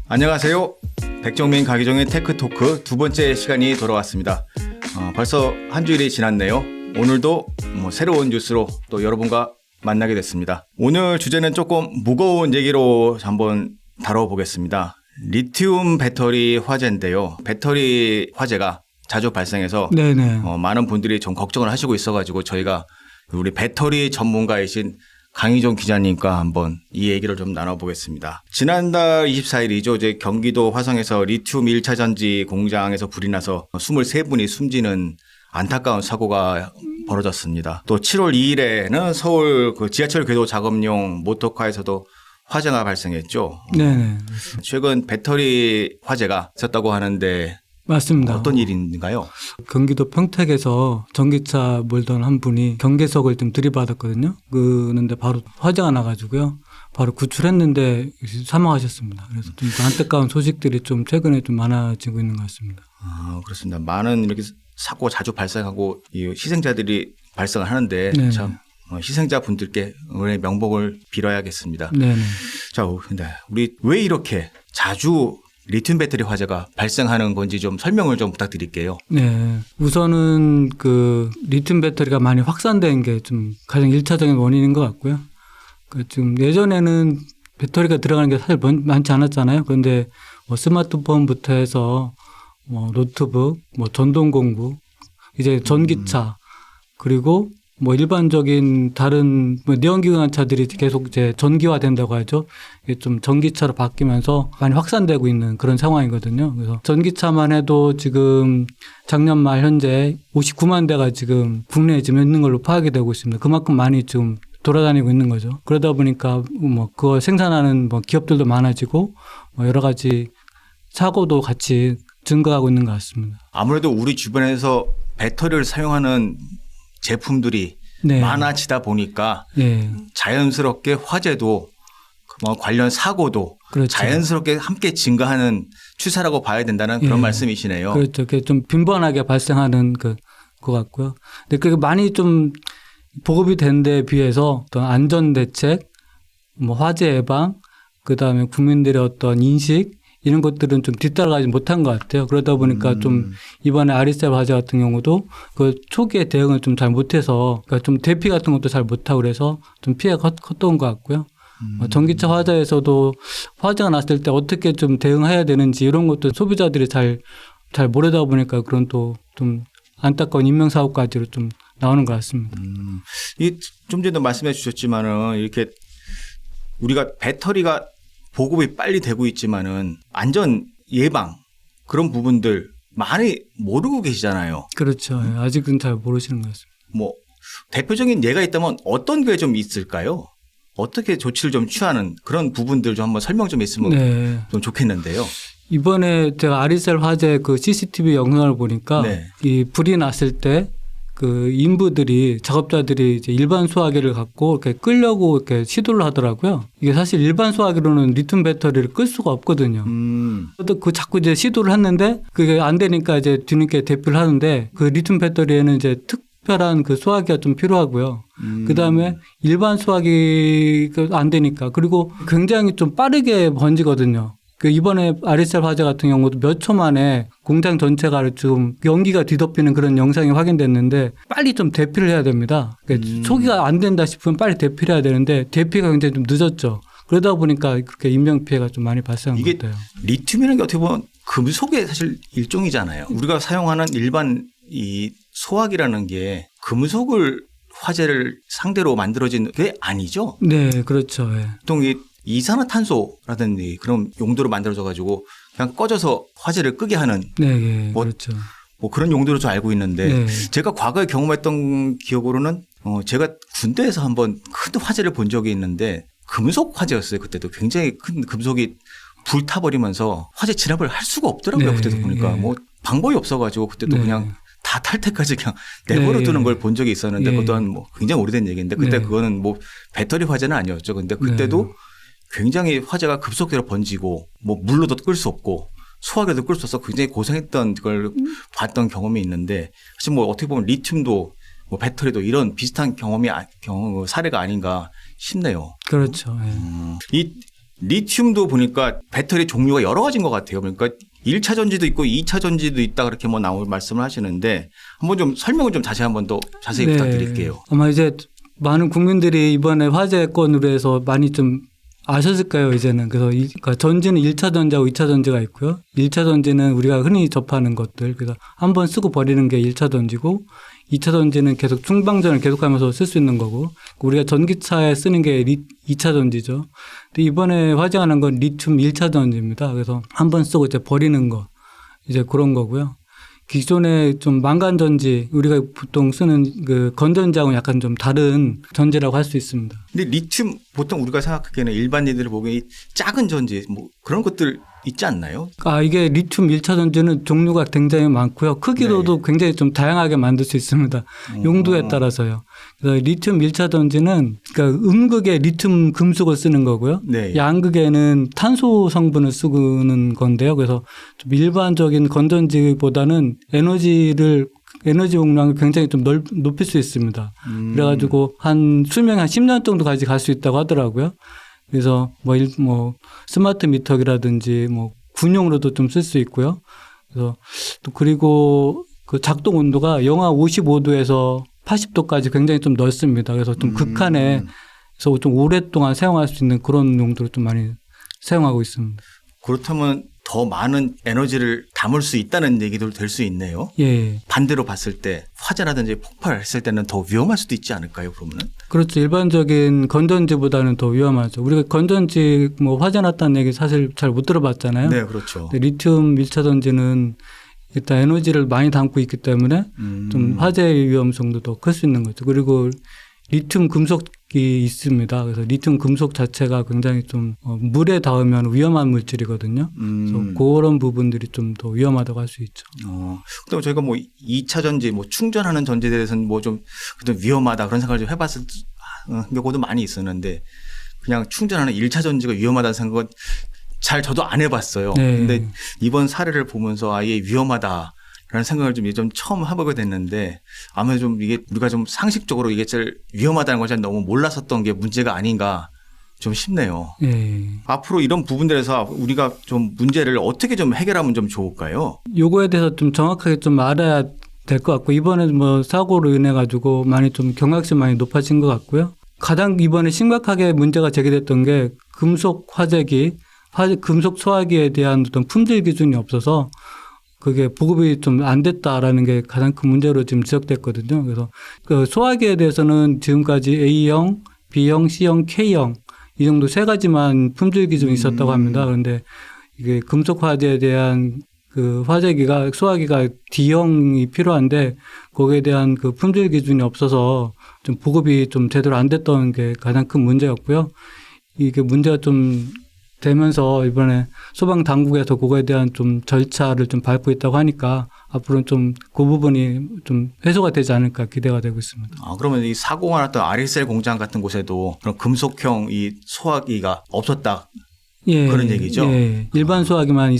안녕하세요. 백정민 가기정의 테크토크 두 번째 시간이 돌아왔습니다. 벌써 한 주일이 지났네요. 오늘도 새로운 뉴스로 또 여러분과 만나게 됐습니다. 오늘 주제는 조금 무거운 얘기로 한번 다뤄보겠습니다. 리튬 배터리 화재인데요. 배터리 화재가 자주 발생해서 많은 분들이 좀 걱정을 하시고 있어가지고 저희가 우리 배터리 전문가이신 강희종 기자님과 한번 이 얘기를 좀 나눠보겠습니다. 지난달 24일이죠. 이제 경기도 화성에서 리튬 1차 전지 공장에서 불이 나서 23분이 숨지는 안타까운 사고가 벌어졌습니다. 또 7월 2일에는 서울 그 지하철 궤도 작업용 모터카에서도 화재가 발생했죠. 네. 최근 배터리 화재가 있었다고 하는데 맞습니다. 어떤 일인가요? 경기도 평택에서 전기차 몰던 한 분이 경계석을 좀 들이받았거든요. 그런데 바로 화재가 나가지고요. 바로 구출했는데 사망하셨습니다. 그래서 좀 안타까운 소식들이 좀 최근에 좀 많아지고 있는 것 같습니다. 그렇습니다. 많은 이렇게 사고 자주 발생하고 이 희생자들이 발생을 하는데 참 희생자 분들께 오늘 명복을 빌어야겠습니다. 네. 자, 근데 우리 왜 이렇게 자주 리튬 배터리 화재가 발생하는 건지 좀 설명을 좀 부탁드릴게요. 네. 우선은 그 리튬 배터리가 많이 확산된 게 좀 가장 1차적인 원인인 것 같고요. 지금 예전에는 배터리가 들어가는 게 사실 많지 않았잖아요. 그런데 스마트폰부터 해서 노트북, 전동 공구, 이제 전기차, 그리고 일반적인 다른 내연기관차들이 계속 이제 전기화된다고 하죠. 이게 좀 전기차로 바뀌면서 많이 확산되고 있는 그런 상황이거든요. 그래서 전기차만 해도 지금 작년 말 현재 59만 대가 지금 국내에 지금 있는 걸로 파악이 되고 있습니다. 그만큼 많이 지금 돌아다니고 있는 거죠. 그러다 보니까 그걸 생산하는 기업들도 많아지고 여러 가지 사고도 같이 증가하고 있는 것 같습니다. 아무래도 우리 주변에서 배터리를 사용하는 제품들이 많아지다 보니까 자연스럽게 화재도 관련 사고도 그렇죠. 자연스럽게 함께 증가하는 추세라고 봐야 된다는 그런 말씀이시네요. 그렇죠. 그게 좀 빈번하게 발생하는 것 같고요. 근데 그게 많이 좀 보급이 된 데에 비해서 어떤 안전 대책, 화재 예방, 그다음에 국민들의 어떤 인식 이런 것들은 좀 뒤따라가지 못한 것 같아요. 그러다 보니까 좀 이번에 아리셀 화재 같은 경우도 그 초기에 대응을 좀 잘 못해서 그러니까 좀 대피 같은 것도 잘 못하고 그래서 좀 피해가 컸던 것 같고요. 전기차 화재에서도 화재가 났을 때 어떻게 좀 대응해야 되는지 이런 것도 소비자들이 잘 모르다 보니까 그런 또 좀 안타까운 인명사고까지로 좀 나오는 것 같습니다. 좀 전에도 말씀해 주셨지만은 이렇게 우리가 배터리가 보급이 빨리 되고 있지만은 안전 예방 그런 부분들 많이 모르고 계시잖아요. 그렇죠. 아직은 잘 모르시는 것 같습니다. 대표적인 예가 있다면 어떤 게 좀 있을까요? 어떻게 조치를 좀 취하는 그런 부분들 좀 한번 설명 좀 있으면 좀 좋겠는데요. 이번에 제가 아리셀 화재 그 CCTV 영상을 보니까 이 불이 났을 때 그 인부들이 작업자들이 이제 일반 소화기를 갖고 이렇게 끌려고 이렇게 시도를 하더라고요. 이게 사실 일반 소화기로는 리튬 배터리를 끌 수가 없거든요. 또 그 자꾸 이제 시도를 했는데 그게 안 되니까 이제 뒤늦게 대피를 하는데 그 리튬 배터리에는 이제 특별한 그 소화기가 좀 필요하고요. 그 다음에 일반 소화기가 안 되니까 그리고 굉장히 좀 빠르게 번지거든요. 그 이번에 아리셀 화재 같은 경우도 몇 초 만에 공장 전체가 좀 연기가 뒤덮이는 그런 영상이 확인됐는데 빨리 좀 대피를 해야 됩니다. 그러니까 초기가 안 된다 싶으면 빨리 대피를 해야 되는데 대피가 굉장히 좀 늦었죠. 그러다 보니까 그렇게 인명피해가 좀 많이 발생한 것 같아요. 리튬이라는 게 어떻게 보면 금속의 사실 일종이잖아요. 우리가 사용하는 일반 이 소화기라는 게 금속을 화재를 상대로 만들어진 게 아니죠? 네, 그렇죠. 보통 이산화탄소라든지 그런 용도로 만들어져 가지고 그냥 꺼져서 화재를 끄게 하는 그렇죠. 그런 용도로 좀 알고 있는데 제가 과거에 경험했던 기억으로는 제가 군대에서 한번 큰 화재를 본 적이 있는데 금속 화재였어요. 그때도 굉장히 큰 금속이 불타버리면서 화재 진압을 할 수가 없더라고요. 그때도 보니까 방법이 없어가지고 그때도 그냥 다 탈 때까지 그냥 내버려 두는 걸 본 적이 있었는데 그것도 굉장히 오래된 얘기인데 그때 그거는 배터리 화재는 아니었죠. 근데 그때도 굉장히 화재가 급속도로 번지고 물로도 끌 수 없고 소화기도 끌 수 없어서 굉장히 고생했던 걸 봤던 경험이 있는데 사실 어떻게 보면 리튬도 배터리도 이런 비슷한 사례가 아닌가 싶네요. 그렇죠. 이 리튬도 보니까 배터리 종류가 여러 가지인 것 같아요. 그러니까 1차 전지도 있고 2차 전지도 있다 그렇게 뭐 말씀을 하시는데 한번 좀 설명을 좀 다시 한번 더 자세히 부탁드릴게요. 아마 이제 많은 국민들이 이번에 화재건으로 해서 많이 좀 아셨을 거예요, 이제는. 그래서 그러니까 전지는 1차 전지하고 2차 전지가 있고요. 1차 전지는 우리가 흔히 접하는 것들. 그래서 한 번 쓰고 버리는 게 1차 전지고 2차 전지는 계속 충방전을 계속하면서 쓸 수 있는 거고 우리가 전기차에 쓰는 게 2차 전지죠. 근데 이번에 화재가 난 건 리튬 1차 전지입니다. 그래서 한 번 쓰고 이제 버리는 거 이제 그런 거고요. 기존에 좀 망간 전지 우리가 보통 쓰는 그 건전지하고는 약간 좀 다른 전지라고 할 수 있습니다. 근데 리튬 보통 우리가 생각하기에는 일반인들이 보기에 작은 전지 뭐 그런 것들 있지 않나요? 이게 리튬 1차 전지는 종류가 굉장히 많고요. 크기도도 굉장히 좀 다양하게 만들 수 있습니다. 용도에 따라서요. 그래서 리튬 1차 전지는 그러니까 음극에 리튬 금속을 쓰는 거고요. 네. 양극에는 탄소 성분을 쓰는 건데요. 그래서 좀 일반적인 건전지보다는 에너지 용량을 굉장히 좀 높일 수 있습니다. 그래가지고 한 수명이 한 10년 정도까지 갈 수 있다고 하더라고요. 그래서 뭐 스마트 미터기라든지 뭐 군용으로도 좀 쓸 수 있고요. 그래서 또 그리고 그 작동 온도가 영하 55도에서 80도까지 굉장히 좀 넓습니다. 그래서 좀 극한에서 좀 오랫동안 사용할 수 있는 그런 용도로 좀 많이 사용하고 있습니다. 그렇다면 더 많은 에너지를 담을 수 있다는 얘기도 될 수 있네요. 예. 반대로 봤을 때 화재라든지 폭발했을 때는 더 위험할 수도 있지 않을까요, 그러면은? 그렇죠. 일반적인 건전지보다는 더 위험하죠. 우리가 건전지 뭐 화재 났다는 얘기 사실 잘 못 들어봤잖아요. 네, 그렇죠. 리튬 1차 전지는 일단 에너지를 많이 담고 있기 때문에 좀 화재의 위험성도 더 클 수 있는 거죠. 그리고 리튬 금속이 있습니다. 그래서 리튬 금속 자체가 굉장히 좀 물에 닿으면 위험한 물질이거든요. 그래서 그런 부분들이 좀 더 위험하다고 할 수 있죠. 그다음에 저희가 뭐 2차 전지, 뭐 충전하는 전지에 대해서는 뭐 좀 위험하다 그런 생각을 좀 해봤을 경우도 많이 있었는데 그냥 충전하는 1차 전지가 위험하다는 생각은 잘 저도 안 해봤어요. 네. 근데 이번 사례를 보면서 아예 위험하다. 라는 생각을 좀 처음 해보게 됐는데 아무래도 좀 이게 우리가 좀 상식적으로 이게 제일 위험하다는 걸 잘 너무 몰랐었던 게 문제가 아닌가 좀 싶네요. 예. 앞으로 이런 부분들에서 우리가 좀 문제를 어떻게 좀 해결하면 좀 좋을까요? 요거에 대해서 좀 정확하게 좀 알아야 될 것 같고 이번에 뭐 사고로 인해 가지고 많이 좀 경각심 많이 높아진 것 같고요. 가장 이번에 심각하게 문제가 제기됐던 게 금속 금속 소화기에 대한 어떤 품질 기준이 없어서 그게 보급이 좀 안 됐다라는 게 가장 큰 문제로 지금 지적됐거든요. 그래서 그 소화기에 대해서는 지금까지 A형, B형, C형, K형 이 정도 세 가지만 품질 기준이 있었다고 합니다. 그런데 이게 금속 화재에 대한 그 화재기가 소화기가 D형이 필요한데 거기에 대한 그 품질 기준이 없어서 좀 보급이 좀 제대로 안 됐던 게 가장 큰 문제였고요. 이게 문제가 좀 되면서 이번에 소방 당국에서 그거에 대한 좀 절차를 좀 밟고 있다고 하니까 앞으로는 좀 그 부분이 좀 해소가 되지 않을까 기대가 되고 있습니다. 그러면 이 사고가 났던 RSL 공장 같은 곳에도 그런 금속형 이 소화기가 없었다. 예, 그런 얘기죠. 예, 일반 소화기만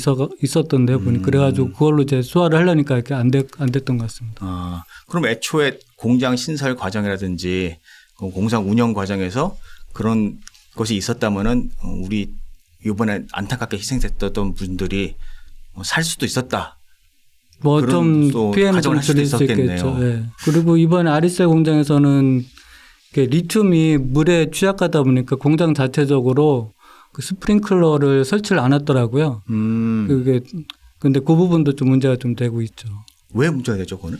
있었던데요. 보니 그래가지고 그걸로 이제 소화를 하려니까 이렇게 안 됐던 것 같습니다. 그럼 애초에 공장 신설 과정이라든지 공장 운영 과정에서 그런 것이 있었다면은 우리 이번에 안타깝게 희생됐던 분들이 살 수도 있었다. 뭐 좀 피해는 좀 줄일 수 있겠죠. 네. 그리고 이번 RSL 공장에서는 리튬이 물에 취약하다 보니까 공장 자체적으로 그 스프링클러를 설치를 안 했더라고요. 그게 근데 그 부분도 좀 문제가 좀 되고 있죠. 왜 문제가 되죠, 그거는?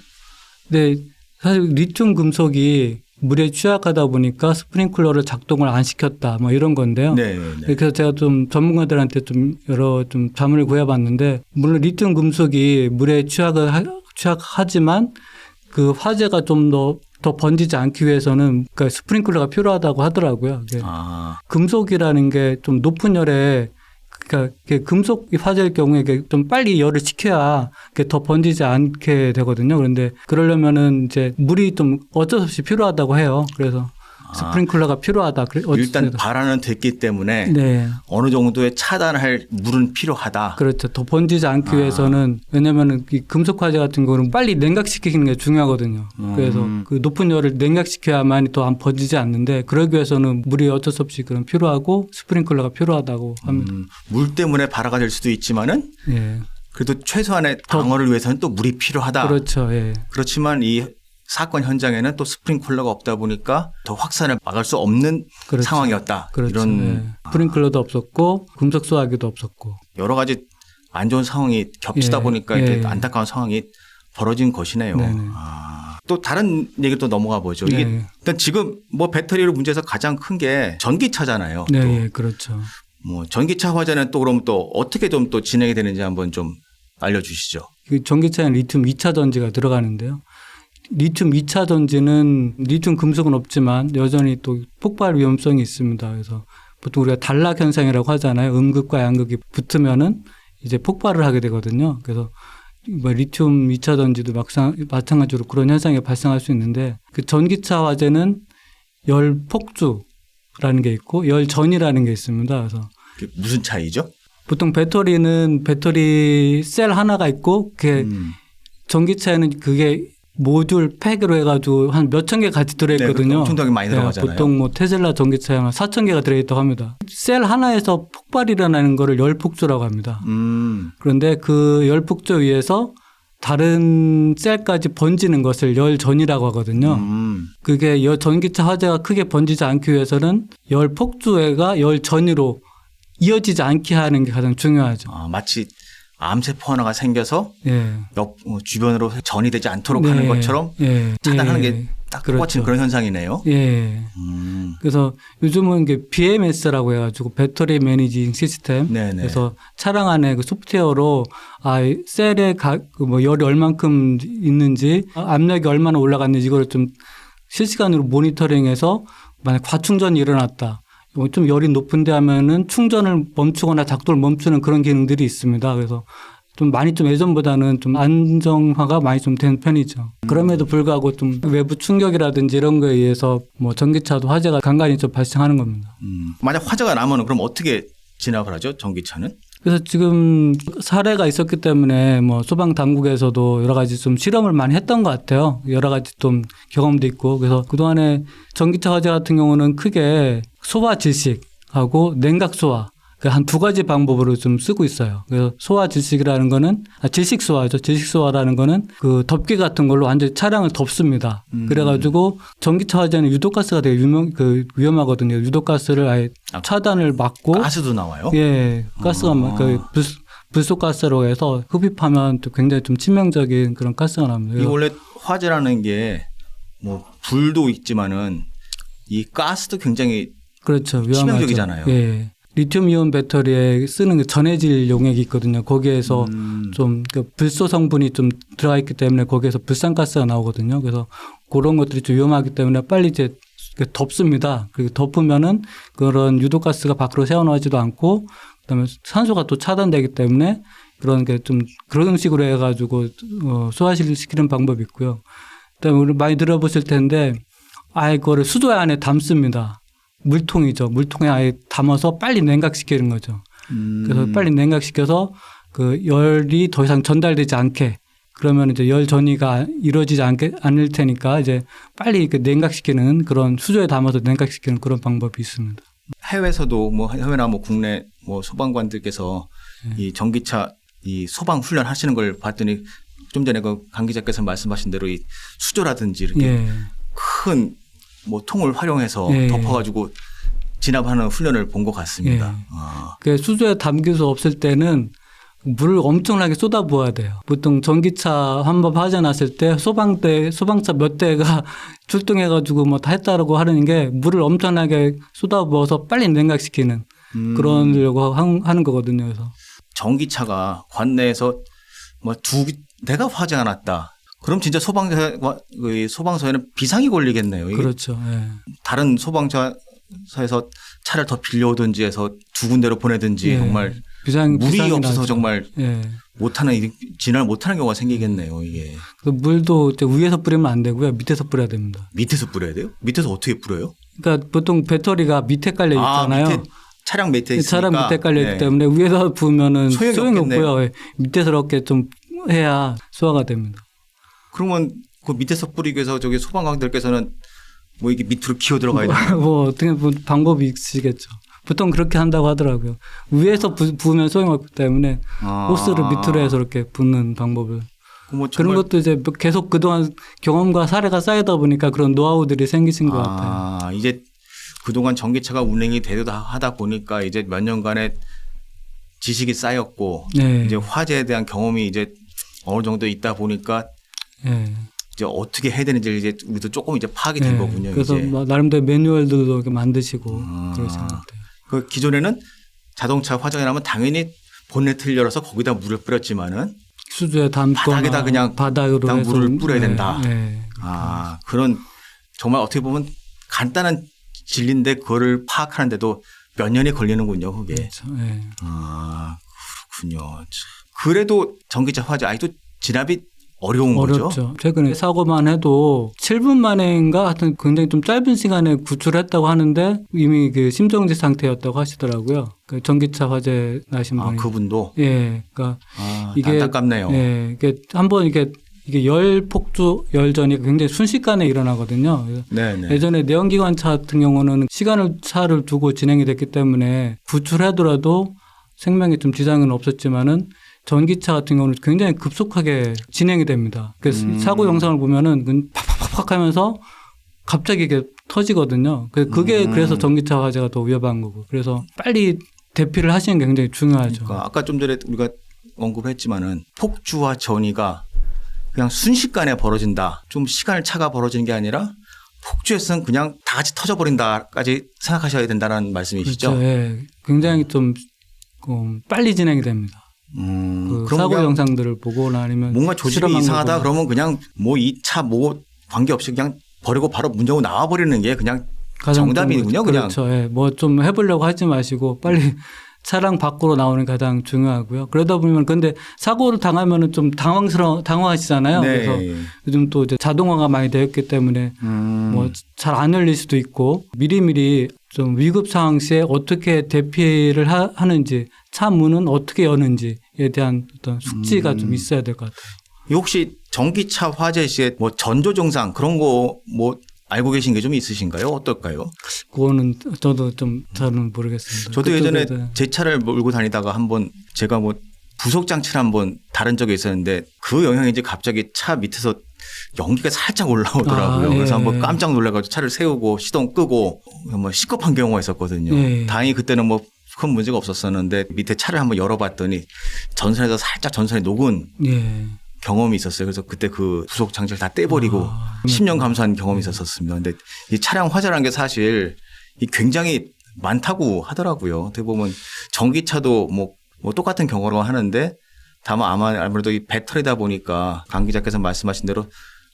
네, 사실 리튬 금속이 물에 취약하다 보니까 스프링클러를 작동을 안 시켰다 뭐 이런 건데요. 네. 그래서 제가 좀 전문가들한테 좀 여러 좀 자문을 구해봤는데 물론 리튬 금속이 물에 취약하지만 그 화재가 좀 더 번지지 않기 위해서는 그러니까 스프링클러가 필요하다고 하더라고요. 금속이라는 게 좀 높은 열에 그러니까 금속 화재일 경우에 좀 빨리 열을 식혀야 더 번지지 않게 되거든요. 그런데 그러려면은 이제 물이 좀 어쩔 수 없이 필요하다고 해요. 그래서 스프링클러가 필요하다. 일단 발화는 됐기 때문에 네. 어느 정도의 차단할 물은 필요하다. 그렇죠. 더 번지지 않기 위해서는 왜냐하면 이 금속 화재 같은 경우는 빨리 냉각시키는 게 중요하거든요. 그래서 그 높은 열을 냉각시켜야만 또 안 번지지 않는데 그러기 위해서는 물이 어쩔 수 없이 그런 필요하고 스프링클러가 필요하다고 합니다. 물 때문에 발화가 될 수도 있지만은 예. 그래도 최소한의 방어를 위해서는 또 물이 필요하다. 그렇죠. 예. 그렇지만 이 사건 현장에는 또 스프링클러가 없다 보니까 더 확산을 막을 수 없는 그렇죠. 상황이었다. 그렇죠. 이런 예. 스프링클러도 없었고 금속 소화기도 없었고 여러 가지 안 좋은 상황이 겹치다 예. 보니까 예. 이렇게 안타까운 상황이 벌어진 것이네요. 네네. 또 다른 얘기 또 넘어가 보죠. 이게 네. 일단 지금 뭐 배터리로 문제에서 가장 큰 게 전기차잖아요. 네, 또 예, 그렇죠. 뭐 전기차 화재는 또 그럼 또 어떻게 좀 또 진행이 되는지 한번 좀 알려주시죠. 그 전기차에는 리튬 2차 전지가 들어가는데요. 리튬 2차 전지는 리튬 금속은 없지만 여전히 또 폭발 위험성이 있습니다. 그래서 보통 우리가 단락 현상이라고 하잖아요. 음극과 양극이 붙으면은 이제 폭발을 하게 되거든요. 그래서 뭐 리튬 2차 전지도 마찬가지로 그런 현상이 발생할 수 있는데 그 전기차 화재는 열 폭주라는 게 있고 열 전이라는 게 있습니다. 그래서 그게 무슨 차이죠? 보통 배터리는 배터리 셀 하나가 있고 그게 전기차에는 그게 모듈 팩으로 해가지고 한 몇천 개 같이 들어있거든요. 네, 엄청나게 많이 들어가잖아요. 보통 뭐 테슬라 전기차에 한 4천 개가 들어있다고 합니다. 셀 하나에서 폭발이 일어나는 거를 열폭주라고 합니다. 그런데 그 열폭주 위에서 다른 셀까지 번지는 것을 열전이라고 하거든요. 그게 전기차 화재가 크게 번지지 않기 위해서는 열폭주가 열전이로 이어지지 않게 하는 게 가장 중요하죠. 마치 암세포 하나가 생겨서 예. 주변으로 전이 되지 않도록 네. 하는 것처럼 예. 차단하는 예. 게 딱 똑같은 그런 현상이네요. 예. 그래서 요즘은 이게 BMS라고 해가지고 배터리 매니징 시스템. 네네. 그래서 차량 안에 그 소프트웨어로 셀에 뭐 열이 얼만큼 있는지 압력이 얼마나 올라갔는지 이걸 좀 실시간으로 모니터링해서 만약 과충전이 일어났다. 좀 열이 높은데 하면은 충전을 멈추거나 작동을 멈추는 그런 기능들이 있습니다. 그래서 좀 많이 좀 예전보다는 좀 안정화가 많이 좀 된 편이죠. 그럼에도 불구하고 좀 외부 충격이라든지 이런 거에 의해서 뭐 전기차도 화재가 간간히 좀 발생하는 겁니다. 만약 화재가 나면은 그럼 어떻게 진압을 하죠? 전기차는? 그래서 지금 사례가 있었기 때문에 뭐 소방 당국에서도 여러 가지 좀 실험을 많이 했던 것 같아요. 여러 가지 좀 경험도 있고 그래서 그동안에 전기차 화재 같은 경우는 크게 소화 질식하고 냉각 소화 한 두 가지 방법으로 좀 쓰고 있어요. 그래서 소화 질식이라는 거는 질식 소화죠. 질식 소화라는 거는 그 덮개 같은 걸로 완전히 차량을 덮습니다. 그래가지고 전기차 화재는 유독가스가 되게 위험하거든요. 유독가스를 아예 차단을 막고 가스도 나와요? 예, 가스가 불속가스로 해서 흡입하면 또 굉장히 좀 치명적인 그런 가스가 납니다. 이 원래 화재라는 게 뭐 불도 있지만은 이 가스도 굉장히 그렇죠. 위험하죠. 치명적이잖아요. 예. 리튬이온 배터리에 쓰는 그 전해질 용액이 있거든요. 거기에서 좀 불소 성분이 좀 들어가 있기 때문에 거기에서 불산가스가 나오거든요. 그래서 그런 것들이 좀 위험하기 때문에 빨리 이제 덮습니다. 그리고 덮으면은 그런 유독가스가 밖으로 새어나오지도 않고 그다음에 산소가 또 차단되기 때문에 그런 게 좀 그런 식으로 해가지고 소화시키는 방법이 있고요. 그다음에 우리 많이 들어보실 텐데 그거를 수도 안에 담습니다. 물통이죠. 물통에 아예 담아서 빨리 냉각시키는 거죠. 그래서 빨리 냉각시켜서 그 열이 더 이상 전달되지 않게 그러면 이제 열 전이가 이루어지지 않을 테니까 이제 빨리 이렇게 냉각시키는 그런 수조에 담아서 냉각시키는 그런 방법이 있습니다. 해외에서도 뭐 해외나 뭐 국내 뭐 소방관들께서 이 전기차 이 소방 훈련 하시는 걸 봤더니 좀 전에 그 강 기자께서 말씀하신 대로 이 수조라든지 이렇게 큰 뭐 통을 활용해서 덮어가지고 진압하는 훈련을 본 것 같습니다. 그 수조에 담길 수 없을 때는 물을 엄청나게 쏟아부어야 돼요. 보통 전기차 한 번 화재 났을 때 소방차 몇 대가 출동해가지고 뭐 다 했다라고 하는 게 물을 엄청나게 쏟아부어서 빨리 냉각시키는 그러려고 하는 거거든요. 그래서 전기차가 관내에서 뭐 두 대가 화재가 났다. 그럼 진짜 소방서에는 비상이 걸리겠네요. 이게 그렇죠. 예. 다른 소방서에서 차를 더 빌려오든지 해서 두 군데로 보내든지 정말 물이 비상이 없어서 나죠. 정말 예. 진화를 못하는 경우가 생기겠네요. 이게 그 물도 이제 위에서 뿌리면 안 되고요. 밑에서 뿌려야 됩니다. 밑에서 뿌려야 돼요? 밑에서 어떻게 뿌려요? 그러니까 보통 배터리가 밑에 깔려 있잖아요. 밑에 차량 밑에 있으니까. 차량 밑에 깔려 있기 네. 때문에 위에서 부으면은 소용이 소용이 없겠네요. 없고요. 예. 밑에서 이렇게 좀 해야 소화가 됩니다. 그러면 그 밑에서 뿌리기 위해서 저기 소방관들께서는 뭐 이게 밑으로 기어 들어가야 돼요. 뭐 어떻게 보면 방법이 있으시겠죠. 보통 그렇게 한다고 하더라고요. 위에서 부으면 소용없기 때문에 호스를 밑으로 해서 이렇게 붓는 방법을. 뭐 그런 것도 이제 계속 그동안 경험과 사례가 쌓이다 보니까 그런 노하우들이 생기신 것 같아요. 이제 그동안 전기차가 운행이 하다 보니까 이제 몇 년간의 지식이 쌓였고 네. 이제 화재에 대한 경험이 이제 어느 정도 있다 보니까 네. 이제 어떻게 해야 되는지 이제 우리도 조금 이제 파악이 된 네. 거군요. 그래서 이제. 뭐 나름대로 매뉴얼들도 이렇게 만드시고 그러신 것 같아요. 그 기존에는 자동차 화재가 나면 당연히 본네트를 열어서 거기다 물을 뿌렸지만은 수조에 담거나 바닥에다 그냥 바닥으로 해서 물을 뿌려야 된다. 네. 그런 정말 어떻게 보면 간단한 진리인데 그거를 파악하는데도 몇 년이 걸리는군요. 그게. 그렇죠. 네. 그렇군요. 그래도 전기차 화재 아직도 진압이 어려운 거죠? 어렵죠. 최근에 사고만 해도 7분 만에인가 하여튼 굉장히 좀 짧은 시간에 구출했다고 하는데 이미 그 심정지 상태였다고 하시더라고요. 그 전기차 화재 나신 분이. 그분도? 예. 그러니까 이게 안타깝네요. 예. 이게 한번 이게 열 폭주 열전이 굉장히 순식간에 일어나거든요. 네네. 예전에 내연기관차 같은 경우는 차를 두고 진행이 됐기 때문에 구출하더라도 생명에 좀 지장은 없었지만은 전기차 같은 경우는 굉장히 급속하게 진행이 됩니다. 그래서 사고 영상을 보면은 팍팍팍 하면서 갑자기 이게 터지거든요. 그게 그래서 전기차 화재가 더 위험한 거고. 그래서 빨리 대피를 하시는 게 굉장히 중요하죠. 그러니까 아까 좀 전에 우리가 언급했지만은 폭주와 전이가 그냥 순식간에 벌어진다. 좀 차가 벌어지는 게 아니라 폭주했으면 그냥 다 같이 터져버린다까지 생각하셔야 된다는 말씀이시죠? 그렇죠. 예. 굉장히 좀 빨리 진행이 됩니다. 그 사고 영상들을 보거나 아니면 뭔가 조직이 이상하다 그러면 그냥 뭐 이 차 뭐 관계없이 그냥 버리고 바로 문 열고 나와버리는 게 그냥 정답이군요. 그냥. 그렇죠. 예. 뭐 좀 해보려고 하지 마시고 빨리 차량 밖으로 나오는 게 가장 중요하고요. 그러다 보면 근데 사고를 당하면은 좀 당황하시잖아요. 네. 그래서 요즘 또 이제 자동화가 많이 되었기 때문에 뭐 잘 안 열릴 수도 있고 미리미리 좀 위급 상황 시에 어떻게 대피를 하는지 차 문은 어떻게 여는지에 대한 어떤 숙지가 좀 있어야 될 것 같아요. 혹시 전기차 화재 시에 뭐 전조 증상 그런 거 뭐 알고 계신 게 좀 있으신가요? 어떨까요? 그거는 저도 좀 잘은 모르겠습니다. 저도 예전에 제 차를 몰고 다니다가 한번 제가 뭐 부속 장치를 한번 다른 적이 있었는데 그 영향인지 갑자기 차 밑에서 연기가 살짝 올라오더라고요. 예. 그래서 한번 깜짝 놀라가지고 차를 세우고 시동 끄고 뭐 시급한 경우가 있었거든요. 예. 다행히 그때는 뭐 큰 문제가 없었었는데 밑에 차를 한번 열어봤더니 전선에서 살짝 전선이 녹은 예. 경험이 있었어요. 그래서 그때 그 부속 장치를 다 떼버리고 10년 감수한 경험이 있었습니다. 근데 이 차량 화재라는 게 사실 굉장히 많다고 하더라고요. 어떻게 보면 전기차도 뭐 똑같은 경우로 하는데 다만 아무래도 이 배터리다 보니까 강 기자께서 말씀하신 대로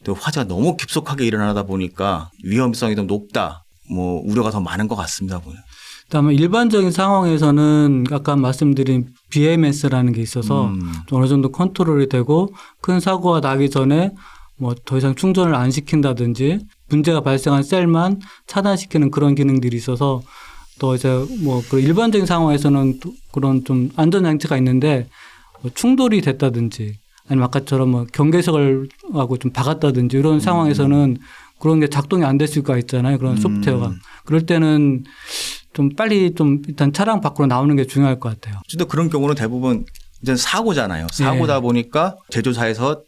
또 화재가 너무 급속하게 일어나다 보니까 위험성이 좀 높다. 뭐 우려가 더 많은 것 같습니다. 그다음에 일반적인 상황에서는 아까 말씀드린 BMS라는 게 있어서 좀 어느 정도 컨트롤이 되고 큰 사고가 나기 전에 뭐 더 이상 충전을 안 시킨다든지 문제가 발생한 셀만 차단시키는 그런 기능들이 있어서 또 이제 뭐 일반적인 상황에서는 또 그런 좀 안전장치가 있는데 뭐 충돌이 됐다든지 아니면 아까처럼 뭐 경계석을 하고 좀 박았다든지 이런 상황에서는 그런 게 작동이 안 될 수가 있잖아요. 그런 소프트웨어가. 그럴 때는 좀 빨리 좀 일단 차량 밖으로 나오는 게 중요할 것 같아요. 진짜 그런 경우는 대부분 이제 사고잖아요. 사고다 보니까 제조사에서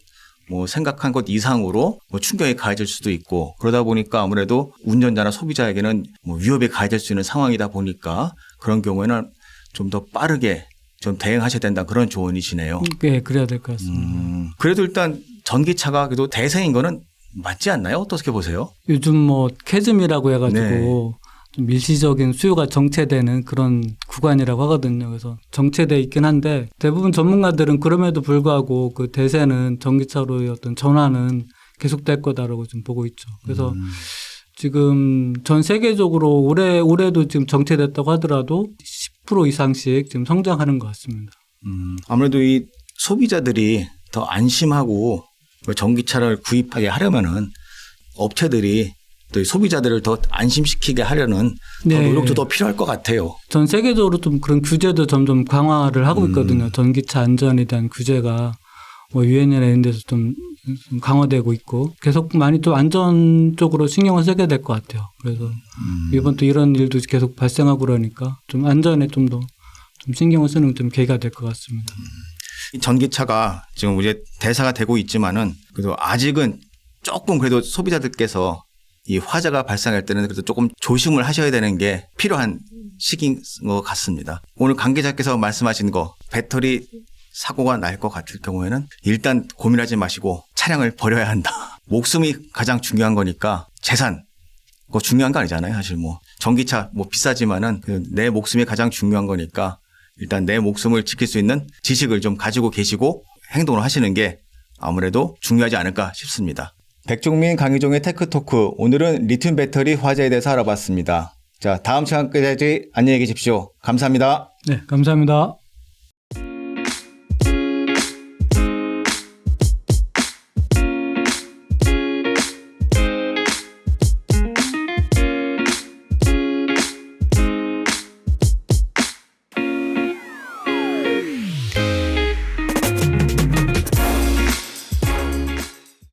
뭐 생각한 것 이상으로 뭐 충격이 가해질 수도 있고 그러다 보니까 아무래도 운전자나 소비자에게는 뭐 위협이 가해질 수 있는 상황이다 보니까 그런 경우에는 좀 더 빠르게 좀 대응하셔야 된다 그런 조언이시네요. 네, 그래야 될 것 같습니다. 그래도 일단 전기차가 그래도 대세인 거는 맞지 않나요? 어떻게 보세요? 요즘 뭐 캐즘이라고 해가지고 네. 좀 일시적인 수요가 정체되는 그런 구간이라고 하거든요. 그래서 정체돼 있긴 한데 대부분 전문가들은 그럼에도 불구하고 그 대세는 전기차로의 어떤 전환은 계속될 거다라고 좀 보고 있죠. 그래서 지금 전 세계적으로 올해도 지금 정체됐다고 하더라도 10% 이상씩 지금 성장하는 것 같습니다. 아무래도 이 소비자들이 더 안심하고 전기차를 구입하게 하려면은 업체들이 또 이 소비자들을 더 안심시키게 하려는 더 네. 노력도 더 필요할 것 같아요. 전 세계적으로 좀 그런 규제도 점점 강화를 하고 있거든요. 전기차 안전에 대한 규제가 뭐 유엔이나 이런 데서 좀 강화되고 있고 계속 많이 또 안전 쪽으로 신경을 쓰게 될 것 같아요. 그래서 이번 또 이런 일도 계속 발생하고 그러니까 좀 안전에 좀 더 좀 신경을 쓰는 좀 계기가 될 것 같습니다. 이 전기차가 지금 이제 대사가 되고 있지만은 그래도 아직은 조금 그래도 소비자들께서 이 화재가 발생할 때는 그래도 조금 조심을 하셔야 되는 게 필요한 시기인 것 같습니다. 오늘 관계자께서 말씀하신 거 배터리 사고가 날 것 같을 경우에는 일단 고민하지 마시고 차량을 버려야 한다. 목숨이 가장 중요한 거니까 재산 그거 중요한 거 아니잖아요. 사실 뭐 전기차 뭐 비싸지만은 내 목숨이 가장 중요한 거니까 일단 내 목숨을 지킬 수 있는 지식을 좀 가지고 계시고 행동을 하시는 게 아무래도 중요하지 않을까 싶습니다. 백종민 강희종의 테크토크 오늘은 리튬 배터리 화재에 대해서 알아봤습니다. 자, 다음 시간까지 안녕히 계십시오. 감사합니다. 네, 감사합니다.